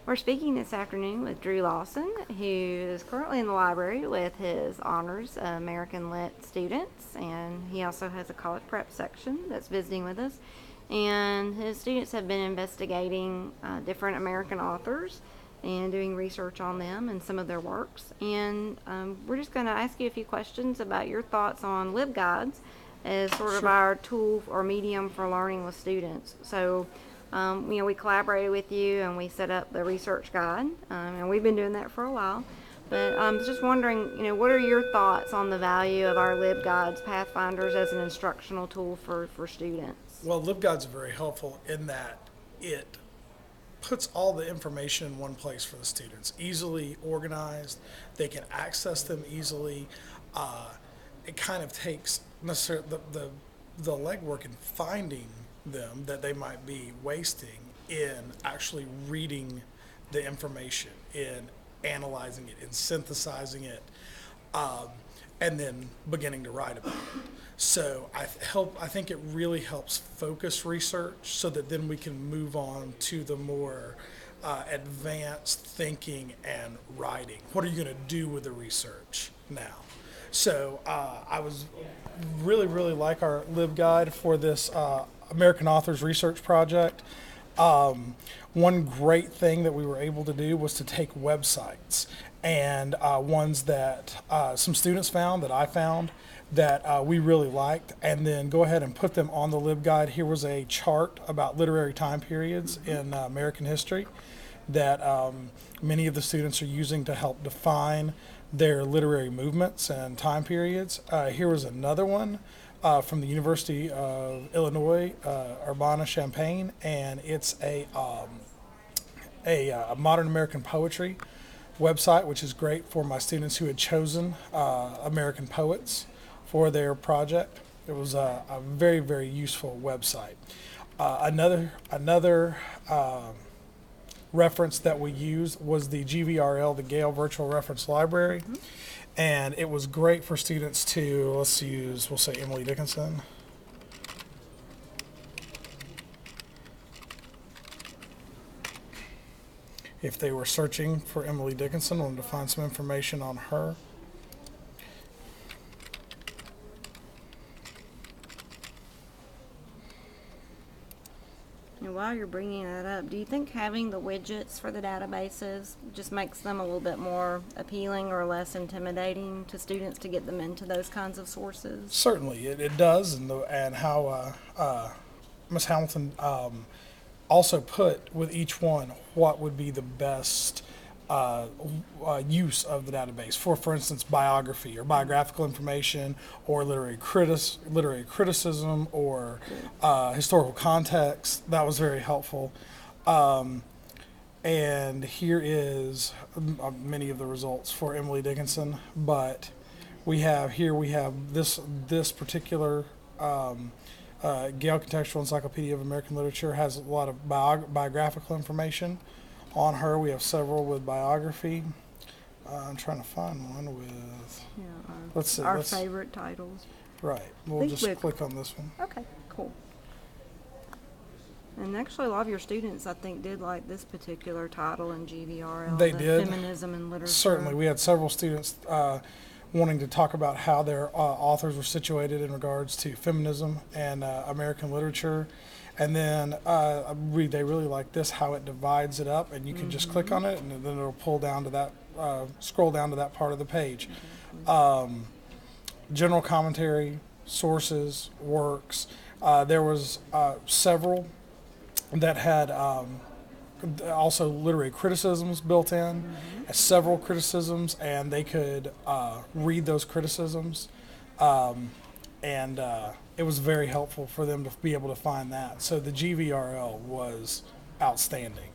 We're speaking this afternoon with Drew Lawson, who is currently in the library with his honors American Lit students, and he also has a college prep section that's visiting with us. And his students have been investigating different American authors and doing research on them and some of their works. And we're just going to ask you a few questions about your thoughts on LibGuides as sort of our tool or medium for learning with students. So, we collaborated with you and we set up the research guide, and we've been doing that for a while. But I was just wondering, what are your thoughts on the value of our LibGuides Pathfinders as an instructional tool for students? Well, LibGuides are very helpful in that it puts all the information in one place for the students, easily organized. They can access them easily. It kind of takes necessarily the legwork in finding them that they might be wasting in actually reading the information, in analyzing it, in synthesizing it, and then beginning to write about it. So I think it really helps focus research so that then we can move on to the more advanced thinking and writing. What are you going to do with the research now? So I was really like our LibGuide for this American Authors Research Project. One great thing that we were able to do was to take websites and ones that some students found, that I found, that we really liked, and then go ahead and put them on the LibGuide. Here was a chart about literary time periods in American history that many of the students are using to help define their literary movements and time periods. Here was another one from the University of Illinois, Urbana-Champaign, and it's a modern American poetry website, which is great for my students who had chosen American poets for their project. It was a very useful website. Another reference that we used was the GVRL, the Gale Virtual Reference Library. Mm-hmm. And it was great for students to, we'll say Emily Dickinson. If they were searching for Emily Dickinson, wanted to find some information on her. And while you're bringing that up, do you think having the widgets for the databases just makes them a little bit more appealing or less intimidating to students to get them into those kinds of sources? Certainly, it does, and how Ms. Hamilton also put with each one what would be the best use of the database for instance, biography or biographical information, or literary criticism, or historical context. That was very helpful. And here is many of the results for Emily Dickinson, but we have this particular Gale Contextual Encyclopedia of American Literature has a lot of biographical information on her. We have several with biography. I'm trying to find one with, let's see, our favorite titles. Right. We'll just click on this one. Okay, cool. And actually, a lot of your students, I think, did like this particular title in GVRL. They did. Feminism in Literature. Certainly. We had several students wanting to talk about how their authors were situated in regards to feminism and American literature. And then they really like this, how it divides it up, and you can just click on it, and then it'll pull down to that, scroll down to that part of the page. General commentary, sources, works. There was several that had also literary criticisms built in, several criticisms, and they could read those criticisms. And it was very helpful for them to be able to find that. So the GVRL was outstanding.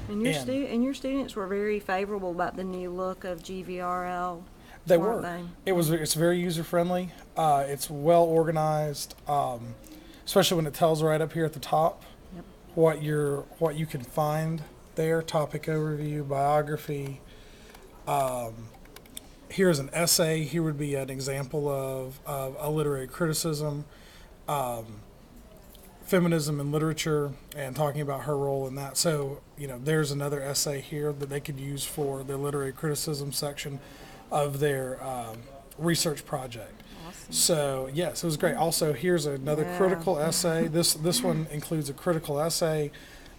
And your students were very favorable about the new look of GVRL. They were. It's very user friendly. It's well organized, especially when it tells right up here at the top what you can find there. Topic overview, biography. Here's an essay. Here would be an example of a literary criticism. feminism in literature and talking about her role in that. So, there's another essay here that they could use for their literary criticism section of their research project. Awesome. So, yes, it was great. Also, here's another critical essay. This one includes a critical essay,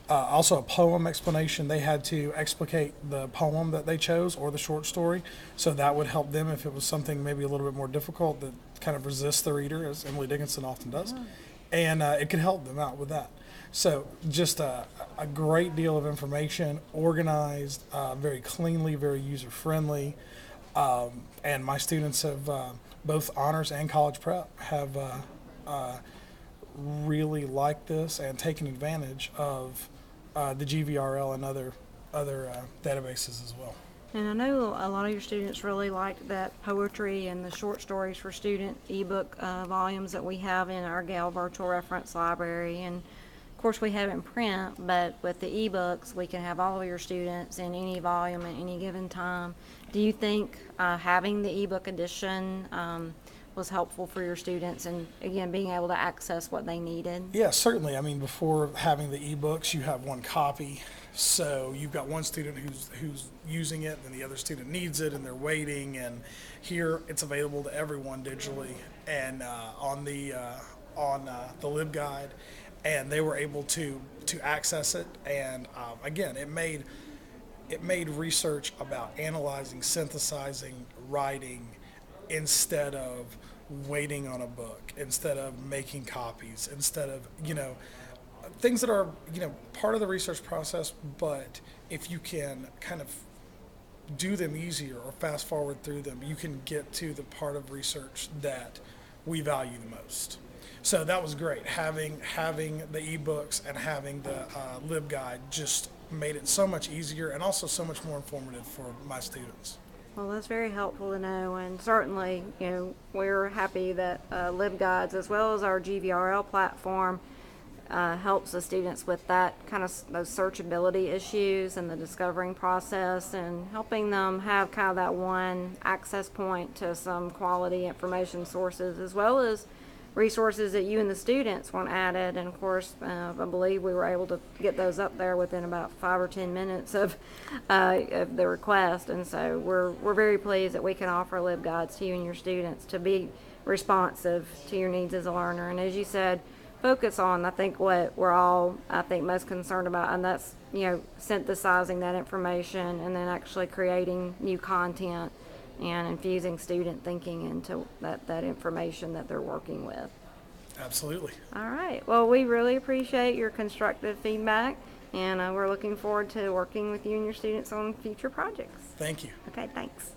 also a poem explanation. They had to explicate the poem that they chose or the short story, so that would help them if it was something maybe a little bit more difficult that kind of resists the reader, as Emily Dickinson often does. And it could help them out with that. So just a great deal of information, organized, very cleanly, very user-friendly. And my students have, both honors and college prep, have really liked this and taken advantage of the GVRL and other databases as well. And I know a lot of your students really liked that poetry and the short stories for student ebook volumes that we have in our Gale virtual reference library. And of course we have it in print, but with the ebooks we can have all of your students in any volume at any given time. Do you think having the ebook edition was helpful for your students, and again being able to access what they needed? Yeah, certainly. I mean, before having the ebooks, you have one copy, so you've got one student who's using it, and the other student needs it, and they're waiting. And here, it's available to everyone digitally and on the LibGuide, and they were able to access it. And again, it made research about analyzing, synthesizing, writing, instead of waiting on a book, instead of making copies, instead of, things that are, part of the research process, but if you can kind of do them easier or fast forward through them, you can get to the part of research that we value the most. So that was great. Having the ebooks and having the LibGuide just made it so much easier and also so much more informative for my students. Well, that's very helpful to know, and certainly, we're happy that LibGuides, as well as our GVRL platform, helps the students with that kind of those searchability issues and the discovering process, and helping them have kind of that one access point to some quality information sources, as well as resources that you and the students want added. And of course, I believe we were able to get those up there within about 5 or 10 minutes of the request. And so we're very pleased that we can offer LibGuides to you and your students to be responsive to your needs as a learner. And as you said, focus on, I think, what we're all, most concerned about, and that's, synthesizing that information and then actually creating new content and infusing student thinking into that information that they're working with. Absolutely. All right. Well, we really appreciate your constructive feedback, and we're looking forward to working with you and your students on future projects. Thank you. Okay, thanks.